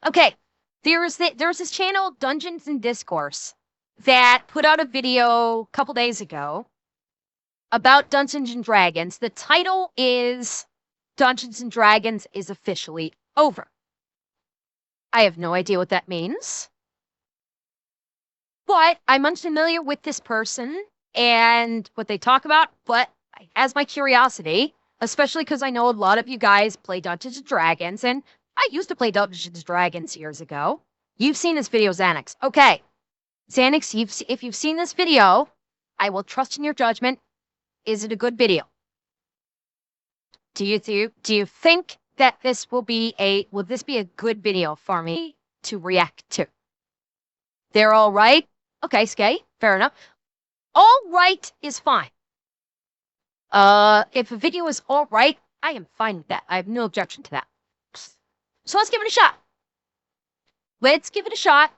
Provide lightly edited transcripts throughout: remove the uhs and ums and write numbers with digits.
Okay, there's this channel, Dungeons and Discourse, that put out a video a couple days ago about Dungeons and Dragons. The title is Dungeons and Dragons is officially over. I have no idea what that means, but I'm unfamiliar with this person and what they talk about, but as my curiosity, especially because I know a lot of you guys play Dungeons and Dragons, and I used to play Dungeons and Dragons years ago. You've seen this video, Xanax. Okay. Xanax, if you've seen this video, I will trust in your judgment. Is it a good video? Do you think that this will be a good video for me to react to? They're all right? Okay, Skay, fair enough. All right is fine. If a video is all right, I am fine with that. I have no objection to that. So let's give it a shot. Let's give it a shot.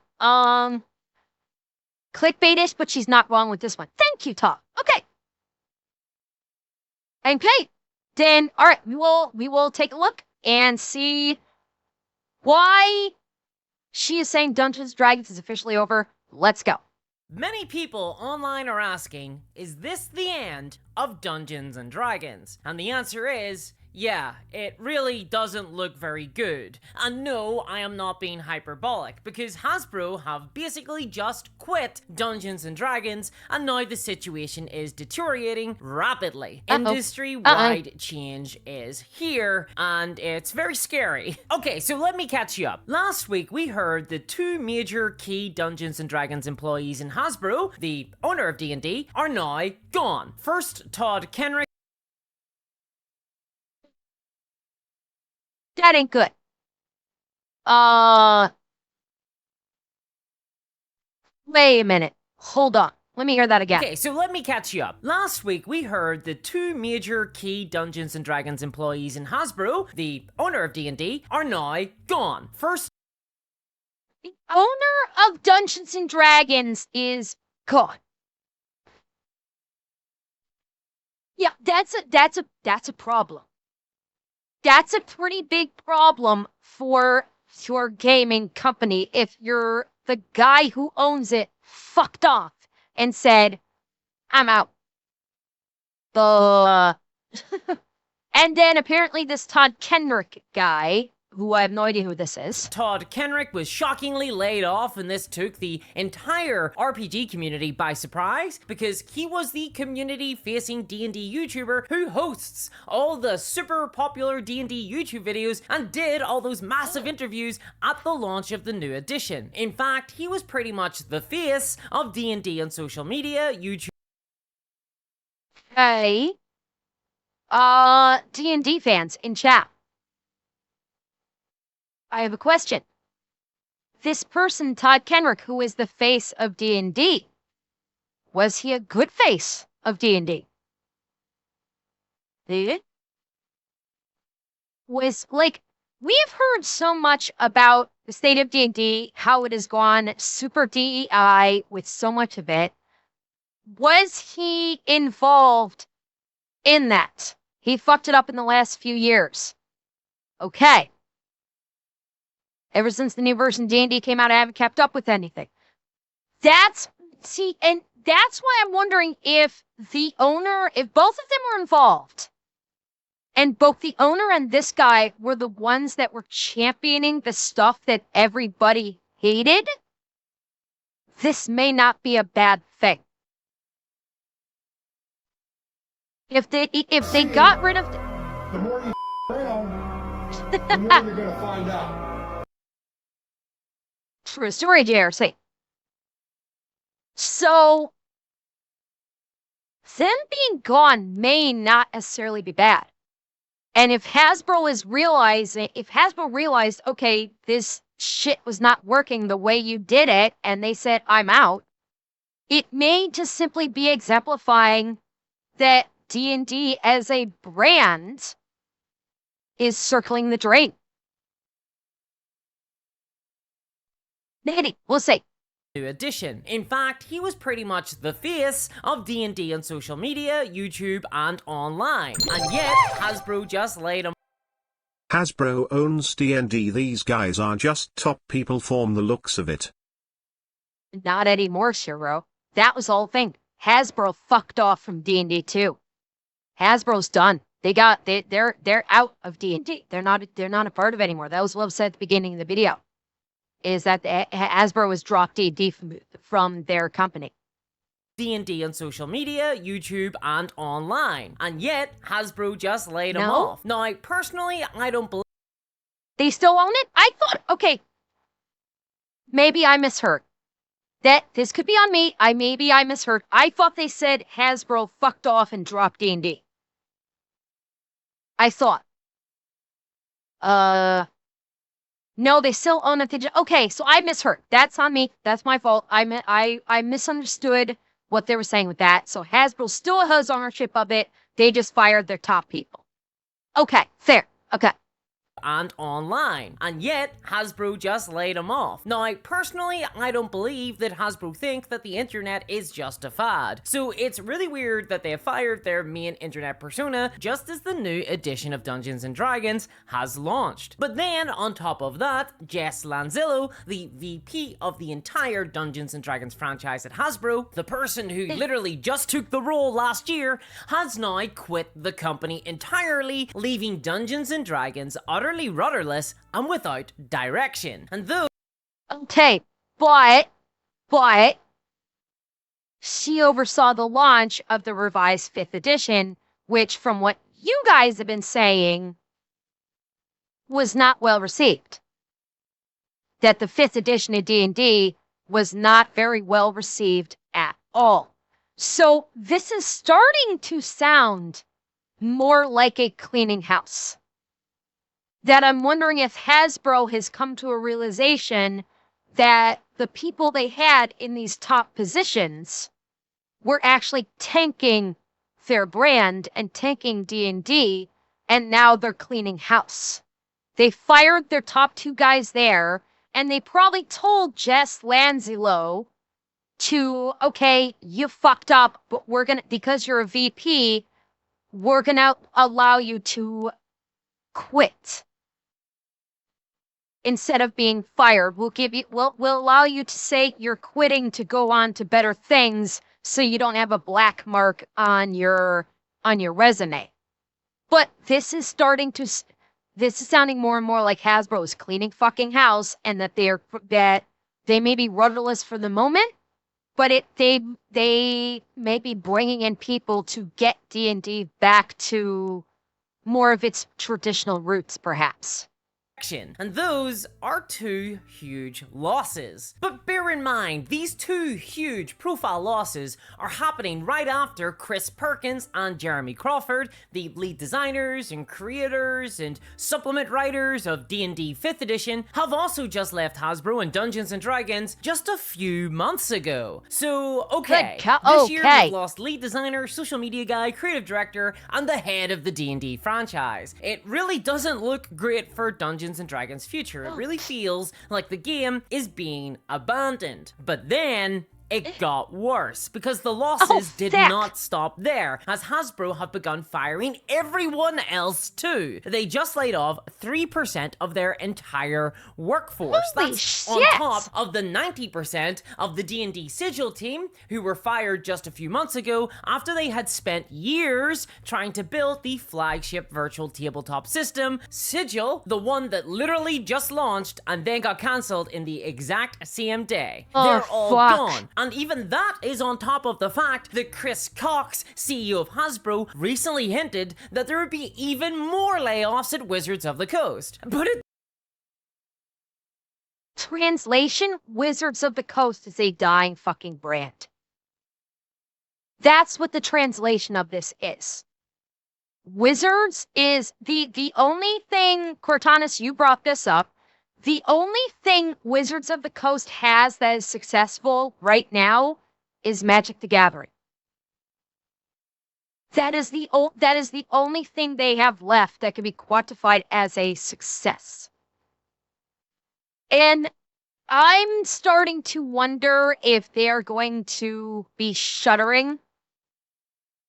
Clickbaitish, but she's not wrong with this one. Thank you, Todd. Okay. Okay. Then, all right, we will take a look and see why she is saying Dungeons & Dragons is officially over. Let's go. Many people online are asking, is this the end of Dungeons & Dragons? And the answer is, yeah, it really doesn't look very good. And no, I am not being hyperbolic, because Hasbro have basically just quit Dungeons & Dragons, and now the situation is deteriorating rapidly. Industry-wide change is here, and it's very scary. Okay, so let me catch you up. Last week, we heard the two major key Dungeons & Dragons employees in Hasbro, the owner of D&D, are now gone. First, Todd Kenrick. That ain't good. Wait a minute. Hold on. Let me hear that again. Okay, so let me catch you up. Last week, we heard the two major key Dungeons & Dragons employees in Hasbro, the owner of D&D, are now gone. First, the owner of Dungeons & Dragons is gone. Yeah, that's a problem. That's a pretty big problem for your gaming company if you're the guy who owns it fucked off and said, I'm out. And then apparently this Todd Kenrick guy, who I have no idea who this is. Todd Kenrick was shockingly laid off, and this took the entire RPG community by surprise, because he was the community-facing D&D YouTuber who hosts all the super popular D&D YouTube videos and did all those massive interviews at the launch of the new edition. In fact, he was pretty much the face of D&D on social media, YouTube. Hey, D&D fans in chat. I have a question. This person, Todd Kenrick, who is the face of D&D, was he a good face of D&D? Was, like, we have heard so much about the state of D&D, how it has gone super DEI with so much of it. Was he involved in that? He fucked it up in the last few years. Okay. Ever since the new version of D&D came out, I haven't kept up with anything. And that's why I'm wondering if both of them were involved, and both the owner and this guy were the ones that were championing the stuff that everybody hated, this may not be a bad thing. If they got rid of the more you the more you're gonna find out. True story, JRC. So, them being gone may not necessarily be bad. And if Hasbro realized, okay, this shit was not working the way you did it, and they said, I'm out, it may just simply be exemplifying that D&D as a brand is circling the drain. Maybe. We'll see. New edition. In fact, he was pretty much the face of D&D on social media, YouTube, and online. And yet, Hasbro just laid him Hasbro owns D&D. These guys are just top people from the looks of it. Not anymore, Shiro. That was the whole thing. Hasbro fucked off from D&D too. Hasbro's done. They're out of D&D. They're not a part of it anymore. That was what I said at the beginning of the video. Is that Hasbro has dropped D&D from their company. D&D on social media, YouTube, and online. And yet, Hasbro just laid them No. off. Now, personally, I don't believe They still own it? I thought, okay, maybe I misheard. That this could be on me. Maybe I misheard. I thought they said Hasbro fucked off and dropped D&D. I thought. No, they still own it. Okay, so I misheard. That's on me. That's my fault. I misunderstood what they were saying with that. So Hasbro still has ownership of it. They just fired their top people. Okay, fair. Okay. and online. And yet, Hasbro just laid them off. Now, personally, I don't believe that Hasbro think that the internet is just a fad. So it's really weird that they have fired their main internet persona just as the new edition of Dungeons & Dragons has launched. But then, on top of that, Jess Lanzillo, the VP of the entire Dungeons & Dragons franchise at Hasbro, the person who literally just took the role last year, has now quit the company entirely, leaving Dungeons & Dragons utterly rudderless and without direction. And though Okay, but she oversaw the launch of the revised 5th edition, which from what you guys have been saying was not well received. That the 5th edition of D&D was not very well received at all. So this is starting to sound more like a cleaning house. That I'm wondering if Hasbro has come to a realization that the people they had in these top positions were actually tanking their brand and tanking D&D, and now they're cleaning house. They fired their top 2 guys there, and they probably told Jess Lanzillo to, okay, you fucked up, but we're gonna, because you're a VP, we're gonna allow you to quit. Instead of being fired, we'll allow you to say you're quitting to go on to better things, so you don't have a black mark on your resume. But this is sounding more and more like Hasbro is cleaning fucking house, and that they may be rudderless for the moment, but they may be bringing in people to get D&D back to more of its traditional roots, perhaps. and those are 2 huge losses. But bear in mind, these 2 huge profile losses are happening right after Chris Perkins and Jeremy Crawford, the lead designers and creators and supplement writers of D&D 5th edition, have also just left Hasbro and Dungeons & Dragons just a few months ago. So, okay, this year we've lost lead designer, social media guy, creative director, and the head of the D&D franchise. It really doesn't look great for Dungeons & Dragons' future. It really feels like the game is being abandoned. But then it got worse, because the losses did not stop there, as Hasbro have begun firing everyone else too. They just laid off 3% of their entire workforce. That's on top of the 90% of the D&D Sigil team, who were fired just a few months ago after they had spent years trying to build the flagship virtual tabletop system, Sigil, the one that literally just launched and then got cancelled in the exact same day. They're all gone. And even that is on top of the fact that Chris Cox, CEO of Hasbro, recently hinted that there would be even more layoffs at Wizards of the Coast. But Translation, Wizards of the Coast is a dying fucking brand. That's what the translation of this is. Wizards is the only thing, Cortanis, you brought this up, the only thing Wizards of the Coast has that is successful right now is Magic the Gathering. That is the only thing they have left that can be quantified as a success. And I'm starting to wonder if they are going to be shuttering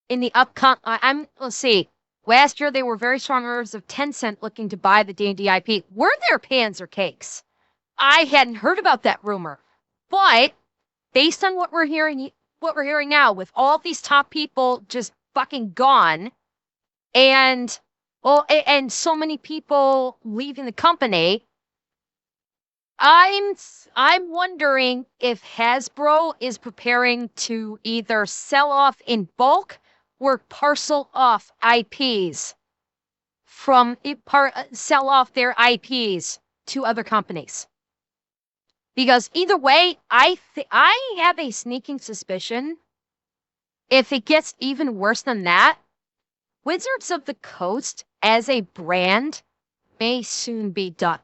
in the upcoming. Let's see. Last year, they were very strong rumors of Tencent looking to buy the D&D IP. Were there pans or cakes? I hadn't heard about that rumor, but based on what we're hearing now, with all these top people just fucking gone, and so many people leaving the company, I'm wondering if Hasbro is preparing to either sell off in bulk or parcel off IPs sell off their IPs to other companies. Because either way, I have a sneaking suspicion if it gets even worse than that, Wizards of the Coast as a brand may soon be done.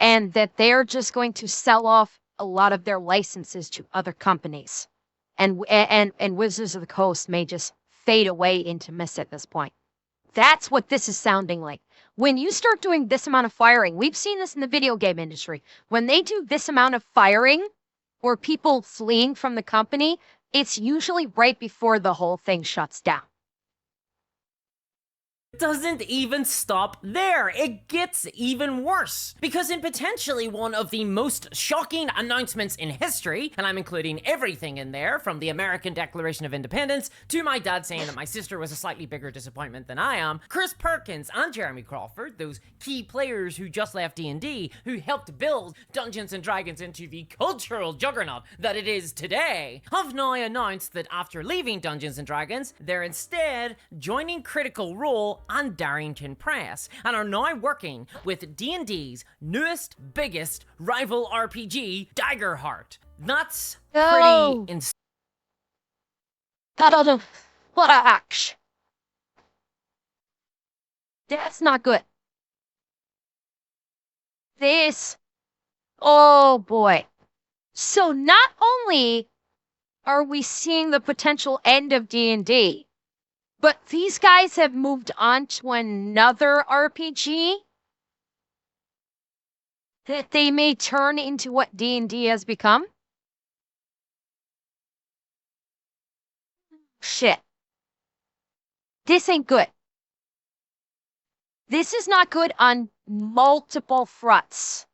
And that they're just going to sell off a lot of their licenses to other companies. And Wizards of the Coast may just fade away into mist at this point. That's what this is sounding like. When you start doing this amount of firing, we've seen this in the video game industry. When they do this amount of firing or people fleeing from the company, it's usually right before the whole thing shuts down. Doesn't even stop there. It gets even worse. Because in potentially one of the most shocking announcements in history, and I'm including everything in there, from the American Declaration of Independence to my dad saying that my sister was a slightly bigger disappointment than I am, Chris Perkins and Jeremy Crawford, those key players who just left D&D, who helped build Dungeons & Dragons into the cultural juggernaut that it is today, have now announced that after leaving Dungeons & Dragons, they're instead joining Critical Role and Darrington Press, and are now working with D&D's newest, biggest rival RPG, Daggerheart. That's pretty insane. What a action. That's not good. Oh boy. So not only are we seeing the potential end of D&D, but these guys have moved on to another RPG that they may turn into what D&D has become. Shit. This ain't good. This is not good on multiple fronts.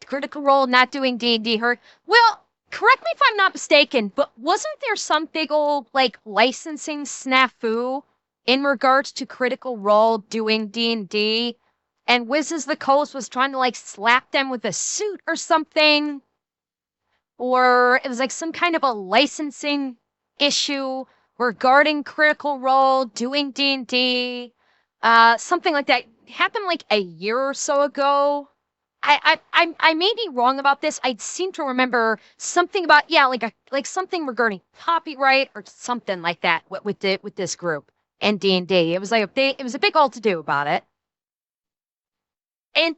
Critical Role not doing D&D hurt. Well, correct me if I'm not mistaken, but wasn't there some big old, licensing snafu in regards to Critical Role doing D&D? And Wizards of the Coast was trying to, slap them with a suit or something? Or it was, some kind of a licensing issue regarding Critical Role doing D&D? Something like that. It happened, a year or so ago. I may be wrong about this. I seem to remember something about something regarding copyright or something like that with this group and D&D. It was it was a big all to do about it. And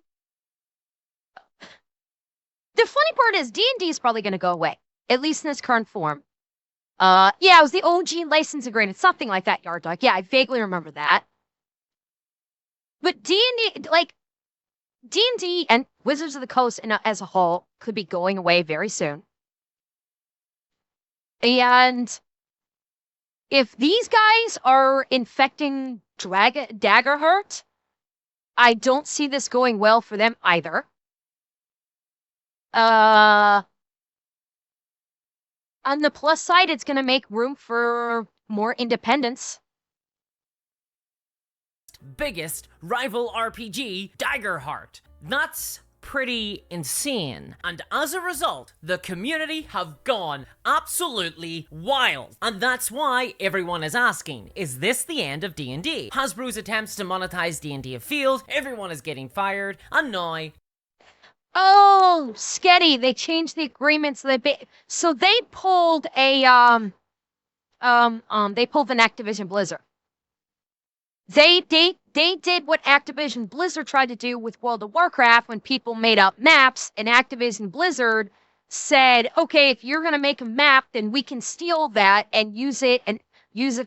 the funny part is D&D is probably going to go away, at least in its current form. Yeah, it was the OG license agreement, something like that, Yard Dog. Yeah, I vaguely remember that. But D&D, D&D and Wizards of the Coast as a whole could be going away very soon. And if these guys are infecting Daggerheart, I don't see this going well for them either. On the plus side, it's going to make room for more independence. Biggest rival RPG, Daggerheart. That's pretty insane. And as a result, the community have gone absolutely wild. And that's why everyone is asking, is this the end of D&D? Hasbro's attempts to monetize D&D have failed, everyone is getting fired, and now... Oh, Sketty, they changed the agreements. So they pulled a, they pulled an Activision Blizzard. They did what Activision Blizzard tried to do with World of Warcraft when people made up maps, and Activision Blizzard said, okay, if you're going to make a map, then we can steal that and use it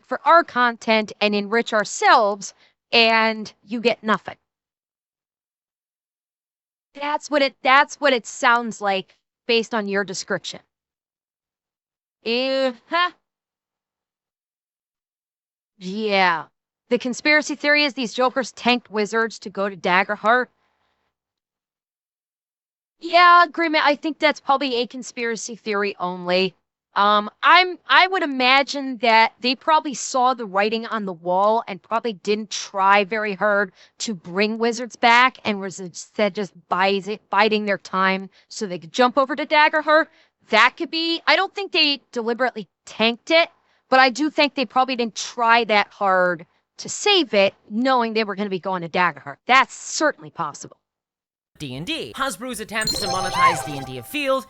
for our content and enrich ourselves, and you get nothing. That's what it sounds like based on your description. Yeah. The conspiracy theory is these jokers tanked wizards to go to Daggerheart. Yeah, agreement. I think that's probably a conspiracy theory only. I would imagine that they probably saw the writing on the wall and probably didn't try very hard to bring wizards back and was instead just biding their time so they could jump over to Daggerheart. That could be. I don't think they deliberately tanked it, but I do think they probably didn't try that hard to save it, knowing they were going to be going to Daggerheart. That's certainly possible. D&D. Hasbro's attempts to monetize D&D afield.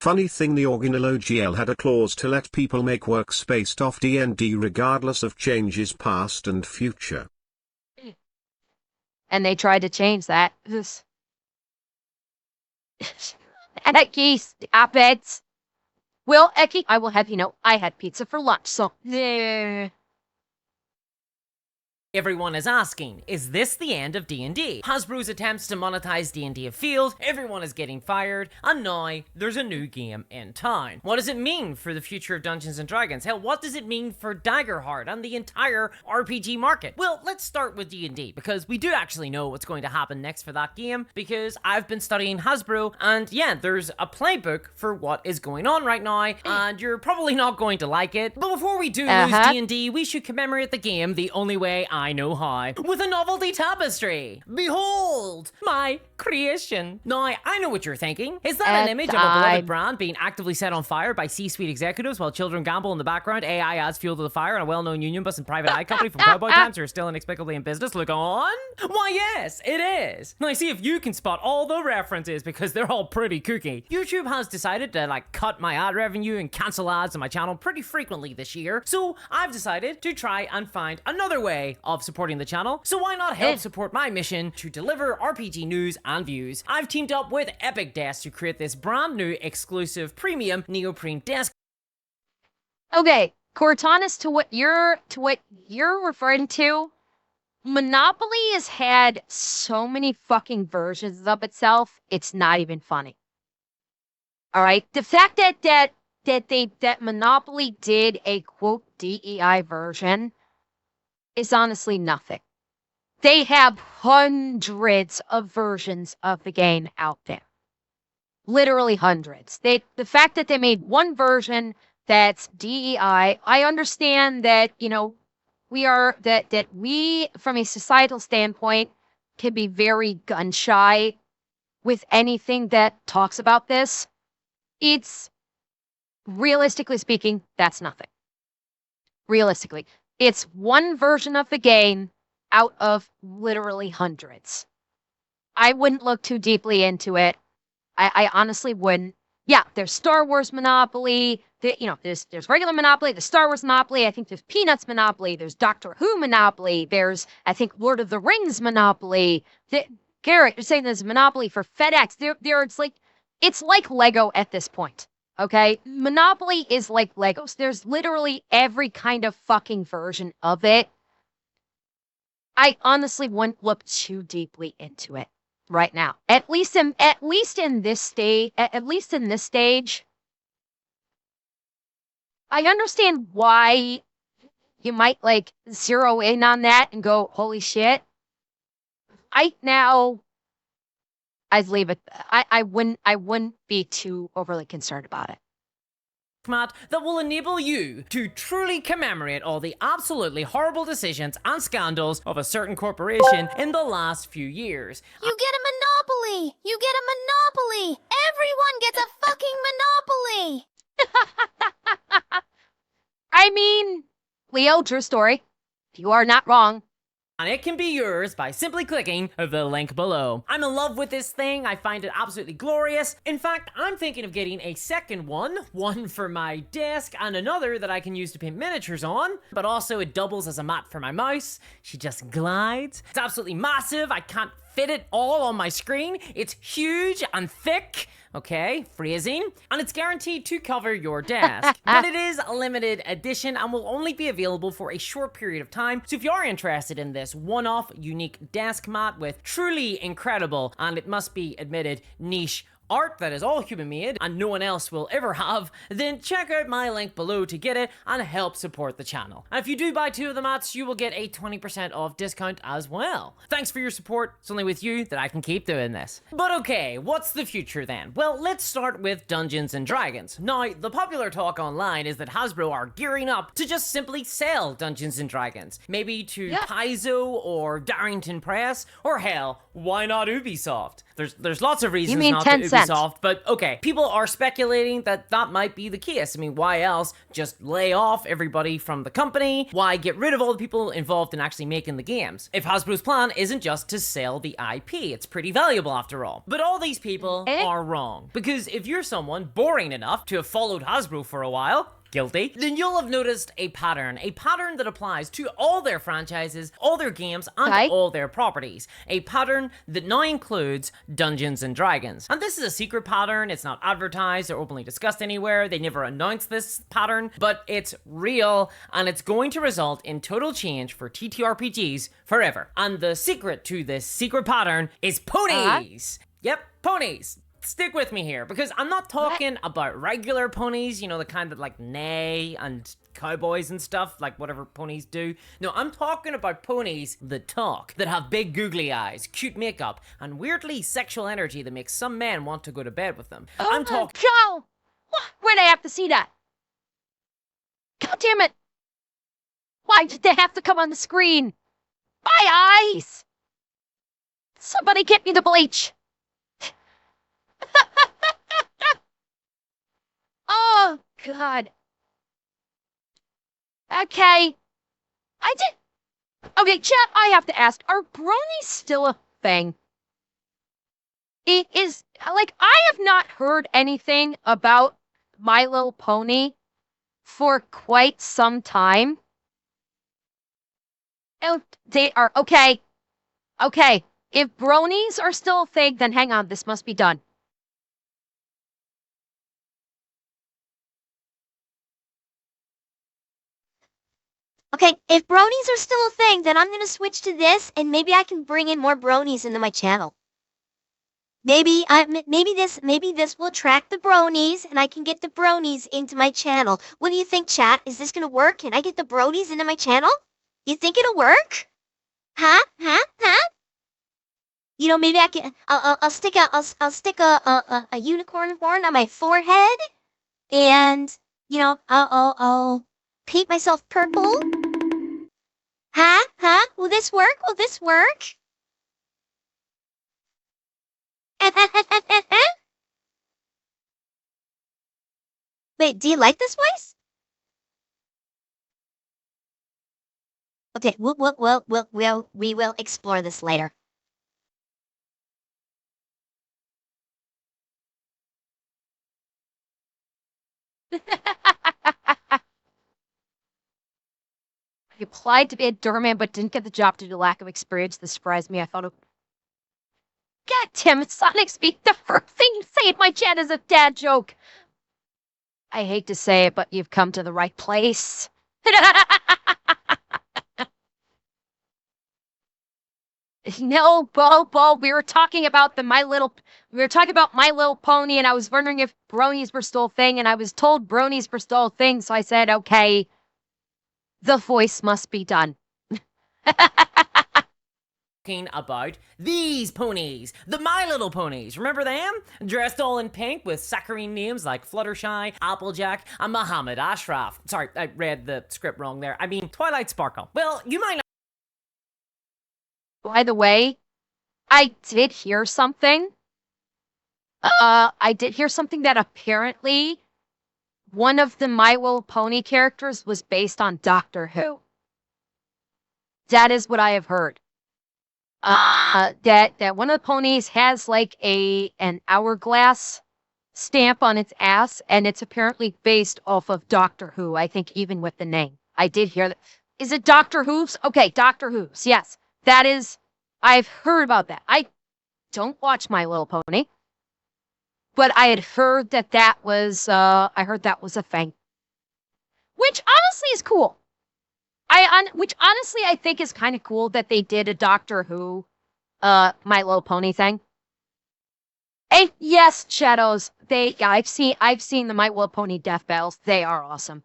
Funny thing, the Organelo GL had a clause to let people make works based off D&D regardless of changes past and future. And they tried to change that. Eki, op-eds. Well, Eki, I will have you know, I had pizza for lunch, so... Everyone is asking, is this the end of D&D? Hasbro's attempts to monetize D&D afield, everyone is getting fired, and now there's a new game in town. What does it mean for the future of Dungeons & Dragons? Hell, what does it mean for Daggerheart and the entire RPG market? Well, let's start with D&D, because we do actually know what's going to happen next for that game, because I've been studying Hasbro, and yeah, there's a playbook for what is going on right now, and you're probably not going to like it. But before we do lose D&D, we should commemorate the game the only way I know how, with a novelty tapestry. Behold, my creation. Now, I know what you're thinking. Is that an image of a beloved brand being actively set on fire by C-suite executives while children gamble in the background, AI adds fuel to the fire, and a well-known union bus and private eye company from cowboy towns who are still inexplicably in business look on? Why, yes, it is. Now, see if you can spot all the references, because they're all pretty kooky. YouTube has decided to, cut my ad revenue and cancel ads on my channel pretty frequently this year, so I've decided to try and find another way of supporting the channel, so why not help support my mission to deliver RPG news and views? I've teamed up with Epic Desk to create this brand new exclusive premium neoprene desk. Okay, Cortana, to what you're referring to, Monopoly has had so many fucking versions of itself, it's not even funny. All right, the fact that Monopoly did a quote DEI version is honestly nothing. They have hundreds of versions of the game out there. Literally hundreds. The fact that they made one version that's DEI, I understand that, we, from a societal standpoint, can be very gun shy with anything that talks about this. It's, realistically speaking, that's nothing. Realistically. It's one version of the game out of literally hundreds. I wouldn't look too deeply into it. I honestly wouldn't. Yeah, there's Star Wars Monopoly. There's regular Monopoly. There's Star Wars Monopoly. I think there's Peanuts Monopoly. There's Doctor Who Monopoly. There's, I think, Lord of the Rings Monopoly. Garrett, you're saying there's a Monopoly for FedEx. It's like Lego at this point. Okay, Monopoly is like Legos. There's literally every kind of fucking version of it. I honestly wouldn't look too deeply into it right now. At least in this stage. I understand why you might zero in on that and go, "Holy shit!" I'd leave it. I wouldn't be too overly concerned about it. Format that will enable you to truly commemorate all the absolutely horrible decisions and scandals of a certain corporation in the last few years. You get a monopoly! You get a monopoly! Everyone gets a fucking monopoly! I mean, Leo, true story. You are not wrong. And it can be yours by simply clicking the link below. I'm in love with this thing. I find it absolutely glorious. In fact, I'm thinking of getting a second one for my desk and another that I can use to paint miniatures on, but also it doubles as a mat for my mouse. She just glides. It's absolutely massive. I can't fit it all on my screen. It's huge and thick. Okay, phrasing. And it's guaranteed to cover your desk. But it is a limited edition and will only be available for a short period of time. So if you are interested in this one-off unique desk mat with truly incredible, and it must be admitted, niche art that is all human made and no one else will ever have, then check out my link below to get it and help support the channel. And if you do buy 2 of the mats, you will get a 20% off discount as well. Thanks for your support. It's only with you that I can keep doing this. But okay, what's the future then? Well, let's start with Dungeons and Dragons. Now, the popular talk online is that Hasbro are gearing up to just simply sell Dungeons and Dragons. Maybe to Paizo or Darrington Press, or hell, why not Ubisoft? There's lots of reasons not to Ubisoft, but okay, people are speculating that that might be the case. I mean, why else just lay off everybody from the company? Why get rid of all the people involved in actually making the games? If Hasbro's plan isn't just to sell the IP, it's pretty valuable after all. But all these people are wrong, because if you're someone boring enough to have followed Hasbro for a while, guilty, then you'll have noticed a pattern that applies to all their franchises, all their games, and all their properties. A pattern that now includes Dungeons and Dragons. And this is a secret pattern, it's not advertised or openly discussed anywhere, they never announced this pattern, but it's real, and it's going to result in total change for TTRPGs forever. And the secret to this secret pattern is ponies! Yep, ponies! Stick with me here, because I'm not talking about regular ponies, you know, the kind that like neigh and cowboys and stuff, like whatever ponies do. No, I'm talking about ponies that talk, that have big googly eyes, cute makeup, and weirdly sexual energy that makes some men want to go to bed with them. I'm talking— Joe! Where'd I have to see that? God damn it! Why did they have to come on the screen? My eyes! Somebody get me the bleach! Oh, God. Okay. Okay, chat, I have to ask, are bronies still a thing? It is, like, I have not heard anything about My Little Pony for quite some time. Oh, they are, okay. Okay, if bronies are still a thing, then hang on, this must be done. Okay, if bronies are still a thing, then I'm gonna switch to this, and maybe I can bring in more bronies into my channel. Maybe this will attract the bronies, and I can get the bronies into my channel. What do you think, chat? Is this gonna work? Can I get the bronies into my channel? You think it'll work? Huh? You know, maybe I can. I'll stick a unicorn horn on my forehead, and you know, I'll paint myself purple. Huh? Will this work? Wait, do you like this voice? Okay, we will explore this later. I applied to be a doorman, but didn't get the job due to lack of experience. This surprised me. I thought of... God damn it, Sonic Speak! The first thing you say in my chat is a dad joke! I hate to say it, but you've come to the right place. No, Bo, we were talking about My Little Pony, and I was wondering if bronies were still a thing, and I was told bronies were still a thing, so I said, okay, the voice must be done. Talking about these ponies, the My Little Ponies. Remember them? Dressed all in pink with saccharine names like Fluttershy, Applejack, and Muhammad Ashraf. Sorry, I read the script wrong there. I mean, Twilight Sparkle. Well, you might not. By the way, I did hear something. I did hear something that apparently one of the My Little Pony characters was based on Doctor Who. That is what I have heard. That one of the ponies has like an hourglass stamp on its ass, and it's apparently based off of Doctor Who. I think even with the name, I did hear that. Is it Doctor Who's? Okay, Doctor Who's. Yes, that is. I've heard about that. I don't watch My Little Pony, but I had heard that was. I heard that was a thing, which honestly is cool. Which honestly I think is kind of cool that they did a Doctor Who, My Little Pony thing. Hey, yes, Shadows. Yeah, I've seen the My Little Pony death battles. They are awesome.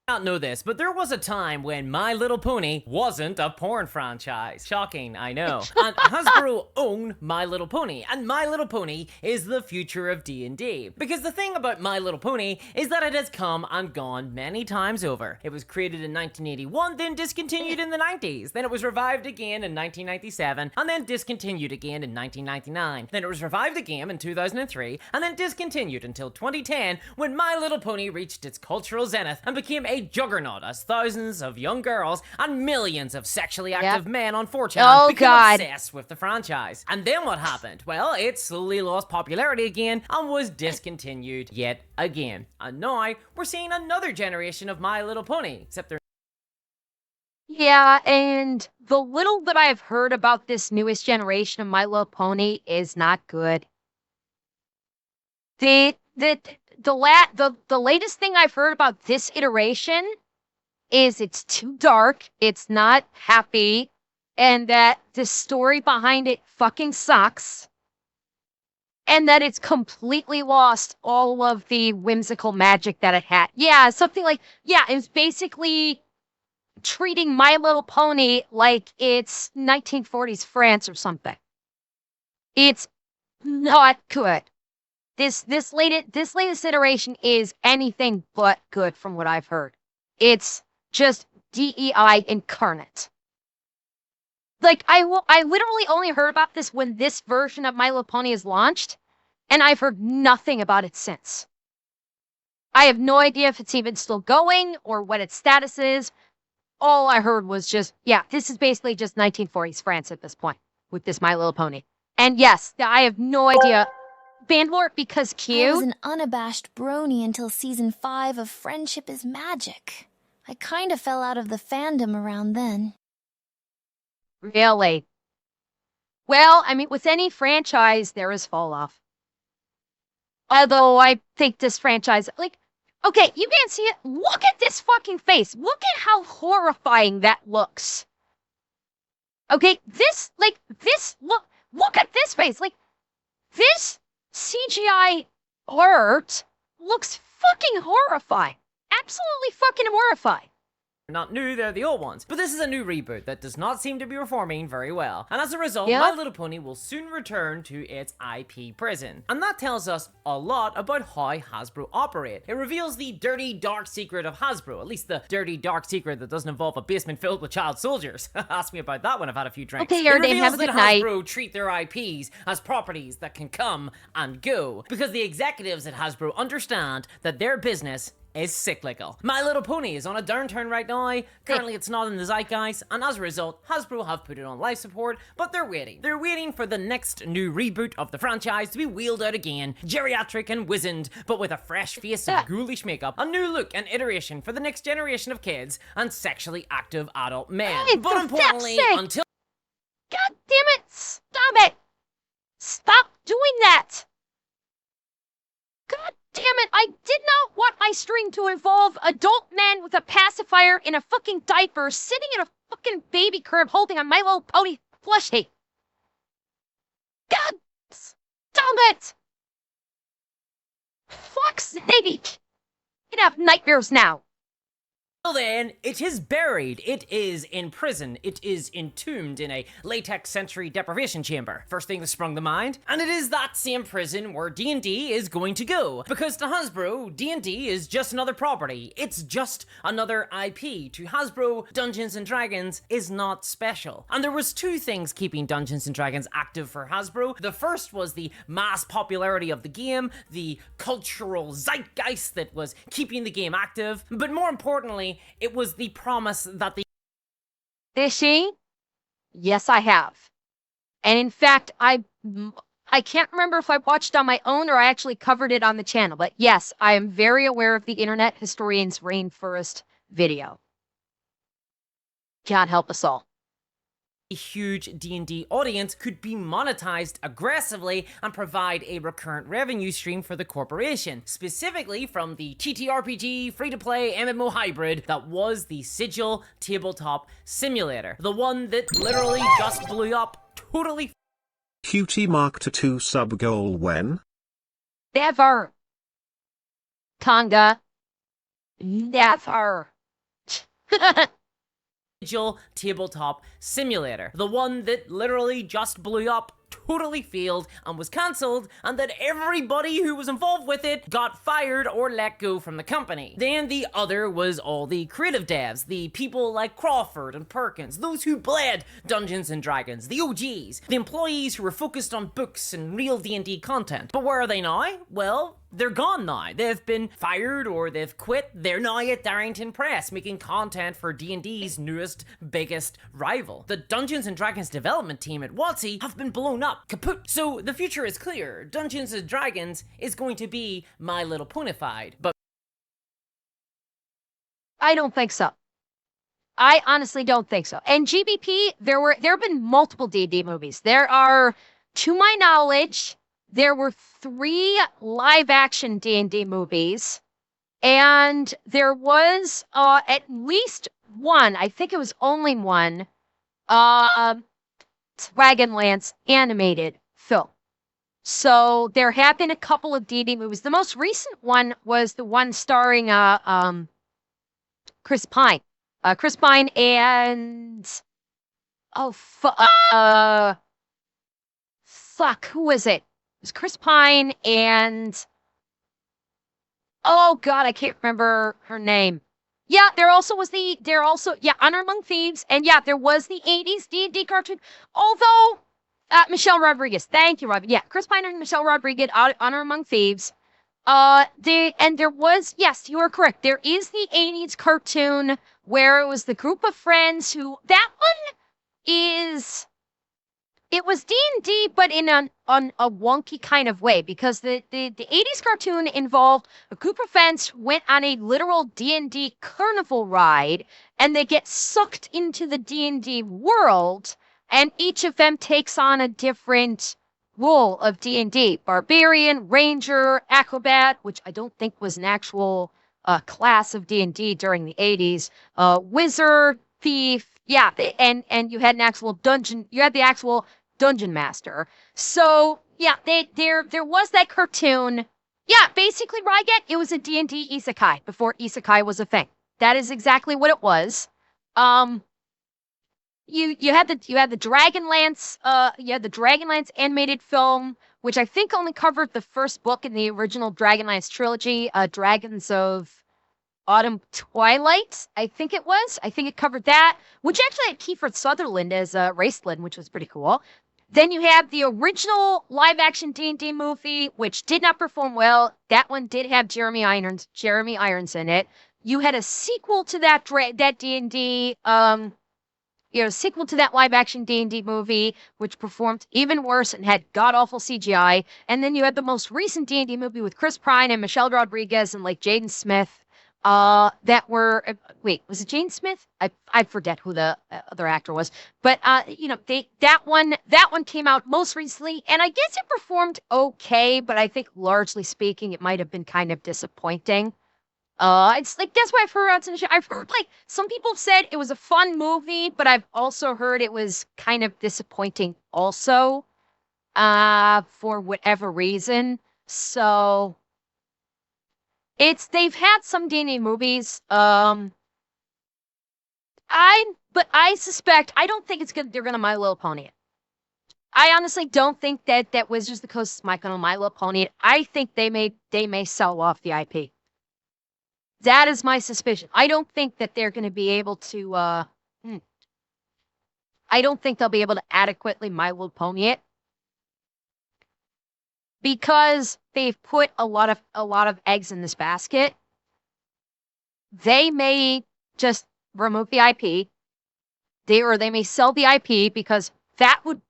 Not know this, but there was a time when My Little Pony wasn't a porn franchise. Shocking, I know. And Hasbro owned My Little Pony, and My Little Pony is the future of D&D. Because the thing about My Little Pony is that it has come and gone many times over. It was created in 1981, then discontinued in the 90s. Then it was revived again in 1997, and then discontinued again in 1999. Then it was revived again in 2003, and then discontinued until 2010, when My Little Pony reached its cultural zenith and became a juggernaut as thousands of young girls and millions of sexually active men on 4chan became obsessed with the franchise. And then what happened? Well, it slowly lost popularity again and was discontinued yet again. And now we're seeing another generation of My Little Pony, except they're Yeah, and the little that I've heard about this newest generation of My Little Pony is not good. The latest thing I've heard about this iteration is it's too dark, it's not happy, and that the story behind it fucking sucks. And that it's completely lost all of the whimsical magic that it had. Yeah, something like, yeah, it was basically treating My Little Pony like it's 1940s France or something. It's not good. This latest iteration is anything but good from what I've heard. It's just DEI incarnate. Like, I literally only heard about this when this version of My Little Pony is launched, and I've heard nothing about it since. I have no idea if it's even still going or what its status is. All I heard was just, yeah, this is basically just 1940s France at this point with this My Little Pony. And yes, I have no idea. Bandlore, because I was Q. an unabashed brony until season 5 of Friendship is Magic. I kinda fell out of the fandom around then. Really? Well, I mean, with any franchise, there is fall off. Although I think this franchise, like, okay, you can't see it. Look at this fucking face. Look at how horrifying that looks. Okay, look at this face. Like, this CGI art looks fucking horrifying. Absolutely fucking horrifying. not new, they're the old ones. But this is a new reboot that does not seem to be performing very well. And as a result, Yep. My Little Pony will soon return to its IP prison. And that tells us a lot about how Hasbro operate. It reveals the dirty, dark secret of Hasbro, at least the dirty, dark secret that doesn't involve a basement filled with child soldiers. Ask me about that when I've had a few drinks. Okay, Aaron, it reveals have a good that night. Hasbro treat their IPs as properties that can come and go, because the executives at Hasbro understand that their business is cyclical. My Little Pony is on a downturn right now. Currently, it's not in the zeitgeist, and as a result, Hasbro have put it on life support, but they're waiting. They're waiting for the next new reboot of the franchise to be wheeled out again, geriatric and wizened, but with a fresh face of ghoulish makeup, a new look and iteration for the next generation of kids and sexually active adult men. Hey, But for importantly, fuck's sake! until God damn it! Stop it! Stop doing that! God damn it! I did not want my stream to involve adult men with a pacifier in a fucking diaper sitting in a fucking baby crib holding a My Little Pony plushie. God damn it! Fuck's sake! I'd have nightmares now. then, it is buried. It is in prison. It is entombed in a latex sensory deprivation chamber. First thing that sprung to mind. And it is that same prison where D&D is going to go. Because to Hasbro, D&D is just another property. It's just another IP. To Hasbro, Dungeons & Dragons is not special. And there was two things keeping Dungeons & Dragons active for Hasbro. The first was the mass popularity of the game, the cultural zeitgeist that was keeping the game active. But more importantly, it was the promise that the Fishy? Yes, I have. And in fact, I can't remember if I watched on my own or I actually covered it on the channel, but yes, I am very aware of the Internet Historian's Rainforest video. God help us all. huge D&D audience could be monetized aggressively and provide a recurrent revenue stream for the corporation, specifically from the TTRPG free-to-play MMO hybrid that was the Sigil tabletop simulator, the one that literally just blew up, totally QT Mark to 2 sub goal when? Never. Tonga. Never. Digital tabletop simulator. The one that literally just blew up, totally failed, and was cancelled, and that everybody who was involved with it got fired or let go from the company. Then the other was all the creative devs, the people like Crawford and Perkins, those who bled Dungeons and Dragons, the OGs, the employees who were focused on books and real D&D content. But where are they now? Well, they're gone now. They've been fired or they've quit. They're now at Darrington Press making content for D&D's newest, biggest rival. The Dungeons and Dragons development team at WotC have been blown up, kaput. So the future is clear. Dungeons and Dragons is going to be My Little Ponyfied. But I don't think so. I honestly don't think so. And GBP, there have been multiple D&D movies. There are, to my knowledge, there were 3 live-action D&D movies, and there was at least one, I think it was only one, Dragonlance animated film. So there have been a couple of D&D movies. The most recent one was the one starring Chris Pine. Chris Pine and... fuck, who was it? It was Chris Pine and... Oh god, I can't remember her name. Yeah, there also, Honor Among Thieves, and yeah, there was the 80s D&D cartoon, although, Michelle Rodriguez, thank you, Robin. Yeah, Chris Pine and Michelle Rodriguez, Honor Among Thieves. There was, yes, you are correct, there is the 80s cartoon where it was the group of friends who, that one is... It was D&D, but in a wonky kind of way, because the 80s cartoon involved a group of friends who went on a literal D&D carnival ride, and they get sucked into the D&D world, and each of them takes on a different role of D&D. Barbarian, Ranger, Acrobat, which I don't think was an actual class of D&D during the 80s, Wizard, Thief, yeah, and you had an actual dungeon, you had the actual Dungeon Master. So, yeah, there was that cartoon. Yeah, basically, Ryget, it was a D&D isekai before isekai was a thing. That is exactly what it was. You had the Dragonlance, the Dragonlance animated film, which I think only covered the first book in the original Dragonlance trilogy, Dragons of Autumn Twilight, I think it was. I think it covered that, which actually had Kiefer Sutherland as Raceland, which was pretty cool. Then you have the original live-action D&D movie, which did not perform well. That one did have Jeremy Irons in it. You had a sequel to that D&D, sequel to that live-action D&D movie, which performed even worse and had god-awful CGI. And then you had the most recent D&D movie with Chris Pine and Michelle Rodriguez and like Jaden Smith. That were was it Jane Smith? I forget who the other actor was, but that one came out most recently, and I guess it performed okay, but I think largely speaking, it might have been kind of disappointing. It's like that's why I've heard like some people said it was a fun movie, but I've also heard it was kind of disappointing also, for whatever reason. So. They've had some D&D movies. I suspect, I don't think they're gonna My Little Pony it. I honestly don't think that Wizards of the Coast is gonna My Little Pony it. I think they may sell off the IP. That is my suspicion. I don't think that they're gonna be able to, I don't think they'll be able to adequately My Little Pony it. Because they've put a lot of eggs in this basket, they may just remove the IP. They may sell the IP because to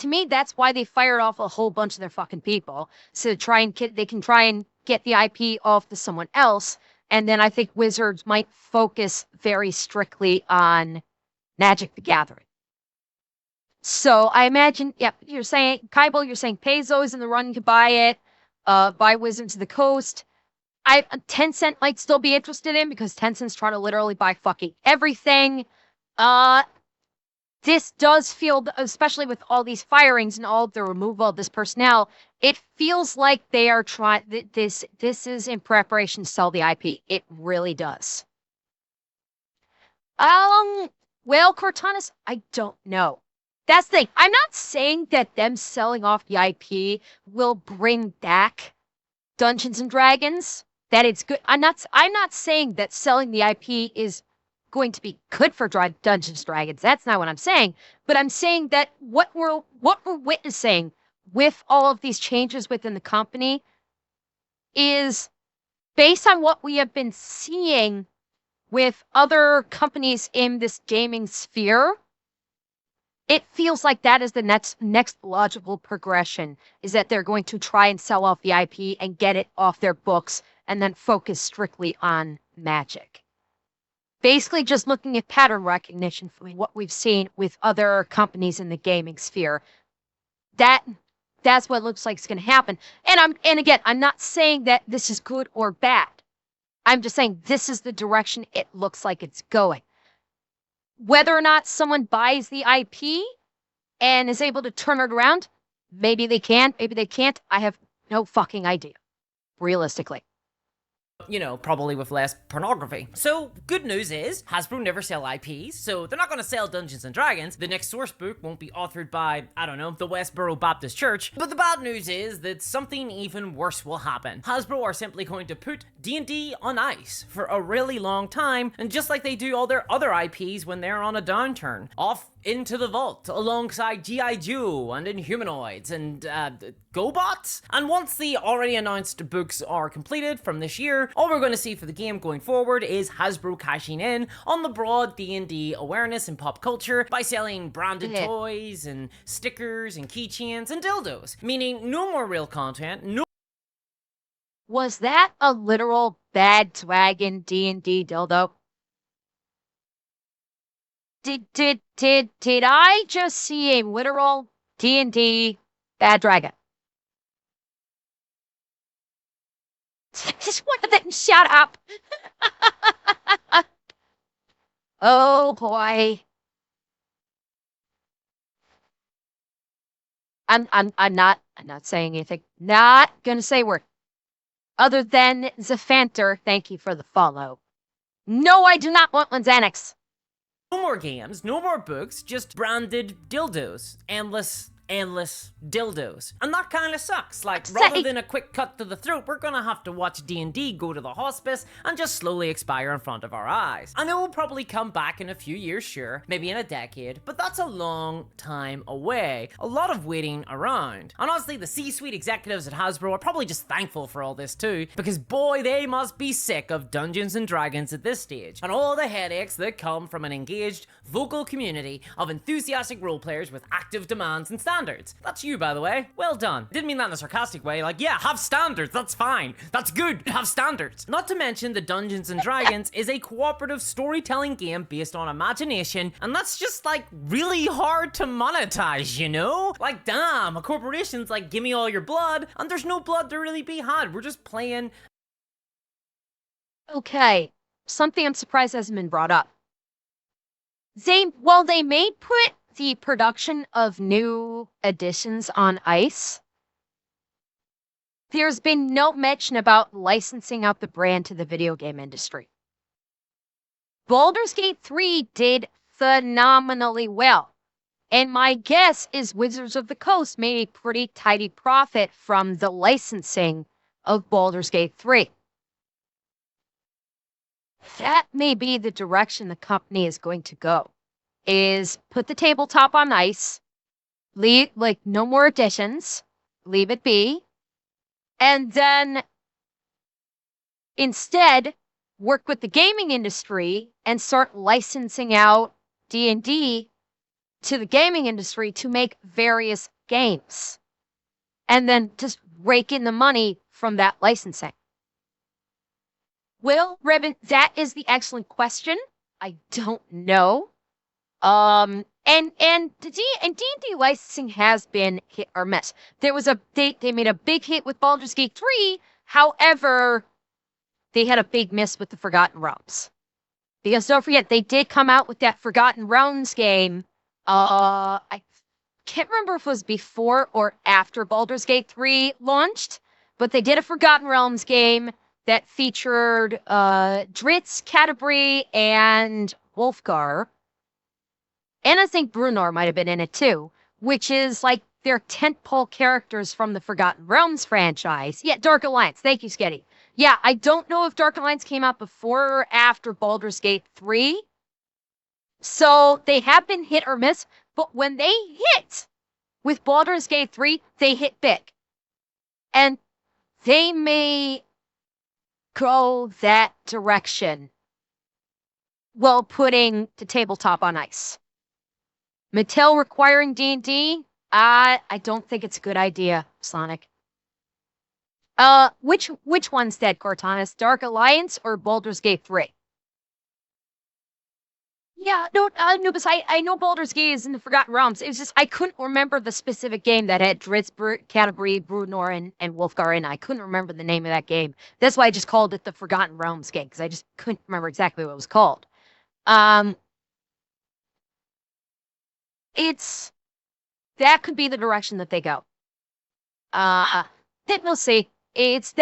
me, that's why they fired off a whole bunch of their fucking people. So they can try and get the IP off to someone else. And then I think Wizards might focus very strictly on Magic the Gathering. So I imagine, yeah, you're saying, Kaibo, you're saying Paizo is in the run to buy it, buy Wizards of the Coast. Tencent might still be interested in because Tencent's trying to literally buy fucking everything. this does feel, especially with all these firings and all the removal of this personnel, it feels like they are trying. This is in preparation to sell the IP. It really does. Well, Cortanis, I don't know. That's the thing. I'm not saying that them selling off the IP will bring back Dungeons and Dragons. That it's good. I'm not saying that selling the IP is going to be good for Dungeons and Dragons. That's not what I'm saying. But I'm saying that what we're witnessing with all of these changes within the company is based on what we have been seeing with other companies in this gaming sphere. It feels like that is the next logical progression, is that they're going to try and sell off the IP and get it off their books and then focus strictly on Magic. Basically just looking at pattern recognition from what we've seen with other companies in the gaming sphere. That's what it looks like is going to happen. And again, I'm not saying that this is good or bad. I'm just saying this is the direction it looks like it's going. Whether or not someone buys the IP and is able to turn it around, maybe they can, maybe they can't. I have no fucking idea, realistically. You know, probably with less pornography. So, good news is, Hasbro never sell IPs, so they're not gonna sell Dungeons & Dragons. The next source book won't be authored by, I don't know, the Westboro Baptist Church. But the bad news is that something even worse will happen. Hasbro are simply going to put D&D on ice for a really long time, and just like they do all their other IPs when they're on a downturn. Off into the vault alongside G.I. Joe and Inhumanoids and GoBots. And once the already announced books are completed from this year, all we're going to see for the game going forward is Hasbro cashing in on the broad D&D awareness in pop culture by selling branded toys and stickers and keychains and dildos, meaning no more real content, no. Was that a literal bad dragon D&D dildo? Did I just see a literal D&D bad dragon? Just one of them. Shut up. Oh boy. I'm not saying anything. Not gonna say a word. Other than Zephanter, thank you for the follow. No, I do not want Lanzanix. No more games, no more books, just branded dildos. Endless dildos. And that kind of sucks. Like, rather than a quick cut to the throat, we're gonna have to watch D&D go to the hospice and just slowly expire in front of our eyes. I know we'll probably come back in a few years, sure, maybe in a decade, but that's a long time away. A lot of waiting around. And honestly, the C-suite executives at Hasbro are probably just thankful for all this too, because boy, they must be sick of Dungeons and Dragons at this stage, and all the headaches that come from an engaged, vocal community of enthusiastic roleplayers with active demands and standards. That's you, by the way. Well done. Didn't mean that in a sarcastic way, like, yeah, have standards, that's fine. That's good, have standards. Not to mention that Dungeons & Dragons is a cooperative storytelling game based on imagination, and that's just, like, really hard to monetize, you know? Like, damn, a corporation's like, give me all your blood, and there's no blood to really be had. We're just playing. Okay, something I'm surprised hasn't been brought up. While they may put the production of new editions on ice, there's been no mention about licensing out the brand to the video game industry. Baldur's Gate 3 did phenomenally well, and my guess is Wizards of the Coast made a pretty tidy profit from the licensing of Baldur's Gate 3. That may be the direction the company is going to go. Is put the tabletop on ice, leave, like, no more additions, leave it be, and then instead work with the gaming industry and start licensing out D&D to the gaming industry to make various games, and then just rake in the money from that licensing. Well, Ribbon, that is the excellent question. I don't know. And D&D licensing has been hit or miss. There was they made a big hit with Baldur's Gate 3. However, they had a big miss with the Forgotten Realms. Because don't forget, they did come out with that Forgotten Realms game I can't remember if it was before or after Baldur's Gate 3 launched, but they did a Forgotten Realms game that featured Dritz, Canterbury, and Wolfgar. And I think Brunor might have been in it too, which is like their tentpole characters from the Forgotten Realms franchise. Yeah, Dark Alliance. Thank you, Sketty. Yeah, I don't know if Dark Alliance came out before or after Baldur's Gate 3. So they have been hit or miss, but when they hit with Baldur's Gate 3, they hit big. And they may go that direction while putting the tabletop on ice. Mattel requiring D&D? I don't think it's a good idea, Sonic. Which one's dead, Cortanis? Dark Alliance or Baldur's Gate 3? Yeah, no, Nubis, I know Baldur's Gate is in the Forgotten Realms. It was just, I couldn't remember the specific game that had Dritz, Canterbury, Brunor, and Wolfgar in. I couldn't remember the name of that game. That's why I just called it the Forgotten Realms game, because I just couldn't remember exactly what it was called. That could be the direction that they go. Then we'll see. This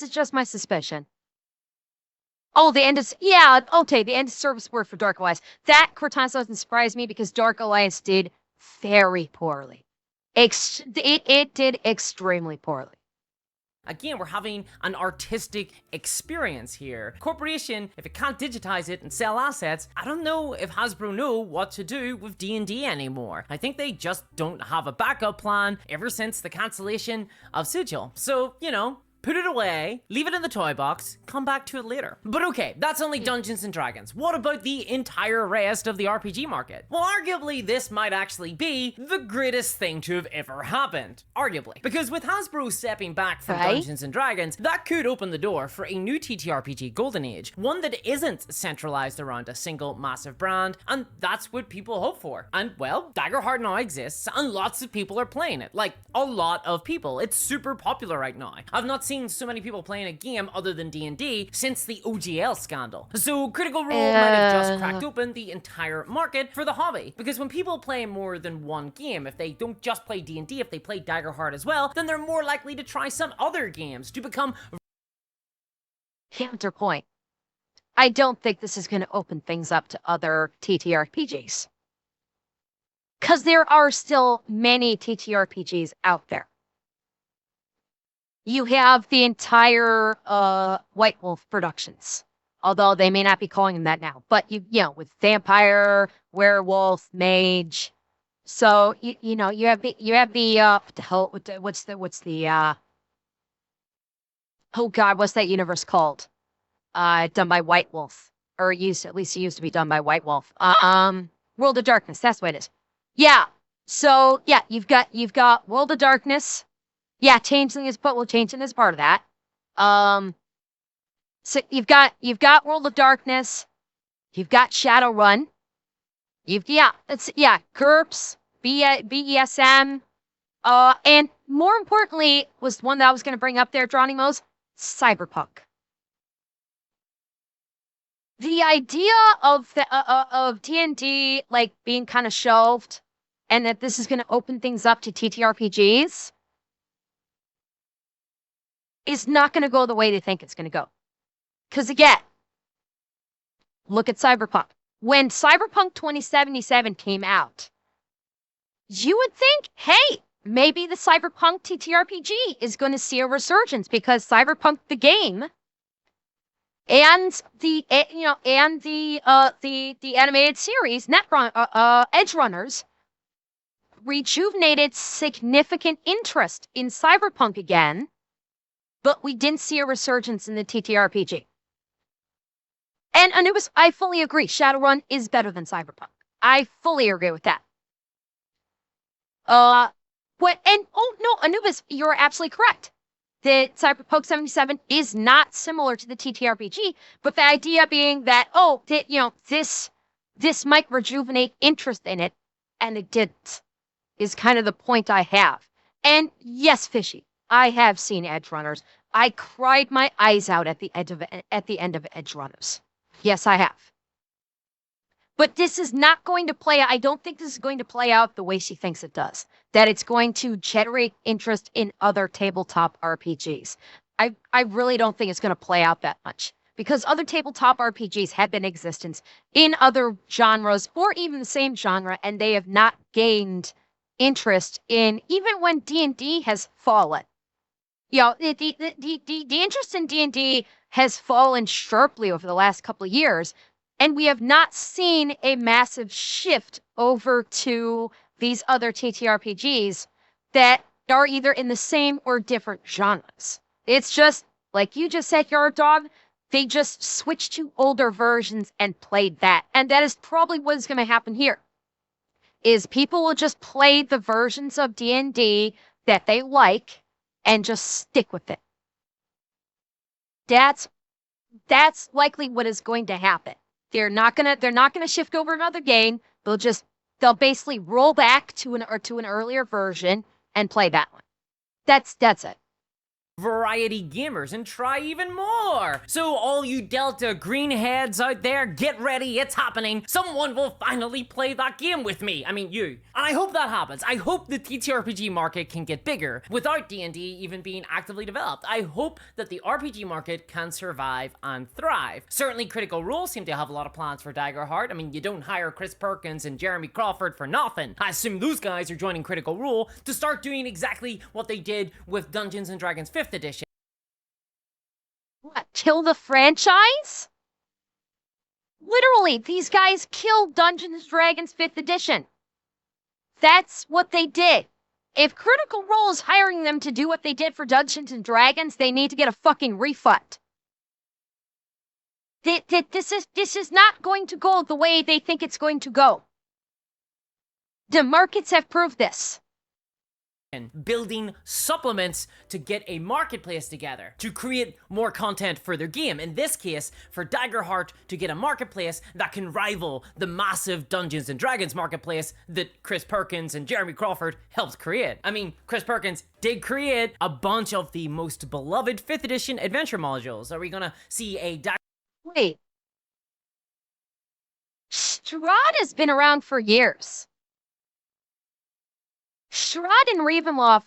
is just my suspicion. Oh, the end is, yeah, okay, the end of service word for Dark Alliance. That, Cortana, doesn't surprise me because Dark Alliance did very poorly. It did extremely poorly. Again, we're having an artistic experience here. Corporation, if it can't digitize it and sell assets, I don't know if Hasbro know what to do with D&D anymore. I think they just don't have a backup plan ever since the cancellation of Sigil. So, you know, put it away, leave it in the toy box, come back to it later. But okay, that's only Dungeons and Dragons. What about the entire rest of the RPG market? Well, arguably, this might actually be the greatest thing to have ever happened. Arguably. Because with Hasbro stepping back from Dungeons and Dragons, that could open the door for a new TTRPG golden age. One that isn't centralized around a single massive brand, and that's what people hope for. And, well, Daggerheart now exists, and lots of people are playing it. Like, a lot of people. It's super popular right now. I've not seen so many people playing a game other than D&D since the OGL scandal. So Critical Role might have just cracked open the entire market for the hobby. Because when people play more than one game, if they don't just play D&D, if they play Daggerheart as well, then they're more likely to try some other games to become... Counterpoint. I don't think this is going to open things up to other TTRPGs. Because there are still many TTRPGs out there. You have the entire White Wolf Productions, although they may not be calling them that now. But you know, with vampire, werewolf, mage. So you know, you have the what the hell? What's the oh god, what's that universe called? Done by White Wolf, or at least it used to be done by White Wolf. World of Darkness. That's what it is. Yeah. So yeah, you've got World of Darkness. Yeah, Changeling is Changeling is part of that. So you've got World of Darkness, you've got Shadowrun, GURPS, BESM, and more importantly was one that I was going to bring up there, Dronimos, Cyberpunk. The idea of D&D like being kind of shelved, and that this is going to open things up to TTRPGs. Is not going to go the way they think it's going to go. Because again, look at Cyberpunk. When Cyberpunk 2077 came out, you would think, hey, maybe the Cyberpunk TTRPG is going to see a resurgence because Cyberpunk the game and the animated series, Edge Runners, rejuvenated significant interest in Cyberpunk again. But we didn't see a resurgence in the TTRPG. And Anubis, I fully agree. Shadowrun is better than Cyberpunk. I fully agree with that. Anubis, you're absolutely correct. The Cyberpunk 77 is not similar to the TTRPG, but the idea being that, this might rejuvenate interest in it, and it didn't, is kind of the point I have. And yes, Fishy, I have seen Edge Runners. I cried my eyes out at the end of Edge Runners. Yes, I have. But this is not going to play. I don't think this is going to play out the way she thinks it does. That it's going to generate interest in other tabletop RPGs. I really don't think it's going to play out that much because other tabletop RPGs have been in existence in other genres or even the same genre, and they have not gained interest in even when D&D has fallen. You know, the interest in D&D has fallen sharply over the last couple of years, and we have not seen a massive shift over to these other TTRPGs that are either in the same or different genres. It's just, like you just said, Yard Dog, they just switched to older versions and played that. And that is probably what is going to happen here. Is people will just play the versions of D&D that they like and just stick with it. That's likely what is going to happen. They're not gonna shift over another game. They'll basically roll back to an earlier version and play that one. That's it. Variety gamers and try even more. So all you Delta greenheads out there, get ready, it's happening. Someone will finally play that game with me. I mean, you. And I hope that happens. I hope the TTRPG market can get bigger without D&D even being actively developed. I hope that the RPG market can survive and thrive. Certainly Critical Role seem to have a lot of plans for Daggerheart. I mean, you don't hire Chris Perkins and Jeremy Crawford for nothing. I assume those guys are joining Critical Role to start doing exactly what they did with Dungeons & Dragons 5th edition. What, kill the franchise? Literally, these guys killed Dungeons & Dragons 5th edition. That's what they did. If Critical Role is hiring them to do what they did for Dungeons & Dragons, they need to get a fucking refund. This is not going to go the way they think it's going to go. The markets have proved this. Building supplements to get a marketplace together to create more content for their game. In this case, for Daggerheart to get a marketplace that can rival the massive Dungeons & Dragons marketplace that Chris Perkins and Jeremy Crawford helped create. I mean, Chris Perkins did create a bunch of the most beloved 5th edition adventure modules. Are we gonna see a Wait. Strahd has been around for years. Strahd and Ravenloft.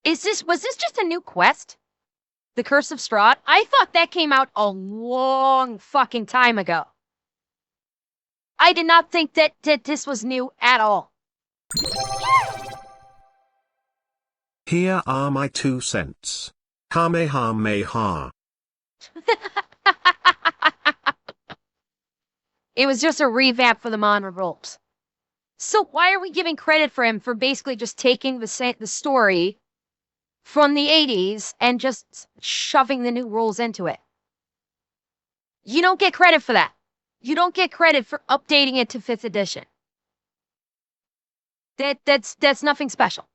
Was this just a new quest? The Curse of Strahd? I thought that came out a long fucking time ago. I did not think that this was new at all. Here are my 2 cents. Kamehameha. It was just a revamp for the Monra rules. So why are we giving credit for him for basically just taking the story from the 80s and just shoving the new rules into it? You don't get credit for that. You don't get credit for updating it to 5th edition. That's nothing special.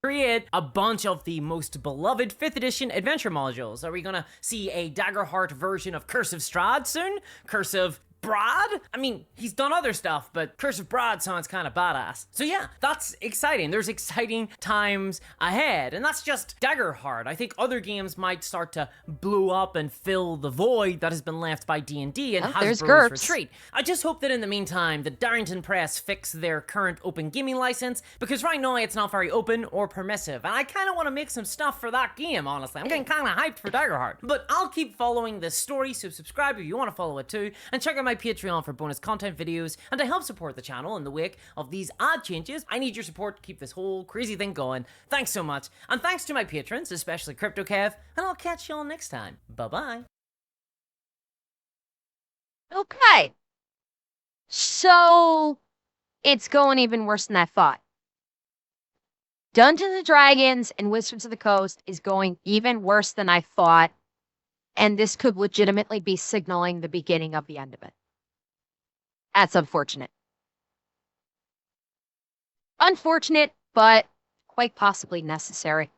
Create a bunch of the most beloved 5th edition adventure modules. Are we gonna see a Daggerheart version of Curse of Strahd soon? Curse of Brad? I mean, he's done other stuff, but Curse of Brad sounds kind of badass. So yeah, that's exciting. There's exciting times ahead, and that's just Daggerheart. I think other games might start to blow up and fill the void that has been left by D&D and there's Hasbro's GURPS. retreat. I just hope that in the meantime, the Darrington Press fix their current open gaming license, because right now it's not very open or permissive, and I kind of want to make some stuff for that game, honestly. I'm getting kind of hyped for Daggerheart. But I'll keep following this story, so subscribe if you want to follow it too, and check out my Patreon for bonus content videos and to help support the channel in the wake of these ad changes. I need your support to keep this whole crazy thing going. Thanks so much, and thanks to my patrons, especially CryptoKev, and I'll catch y'all next time. Bye-bye. Okay. So it's going even worse than I thought. Dungeons & Dragons and Wizards of the Coast is going even worse than I thought, and this could legitimately be signaling the beginning of the end of it. That's unfortunate. Unfortunate, but quite possibly necessary.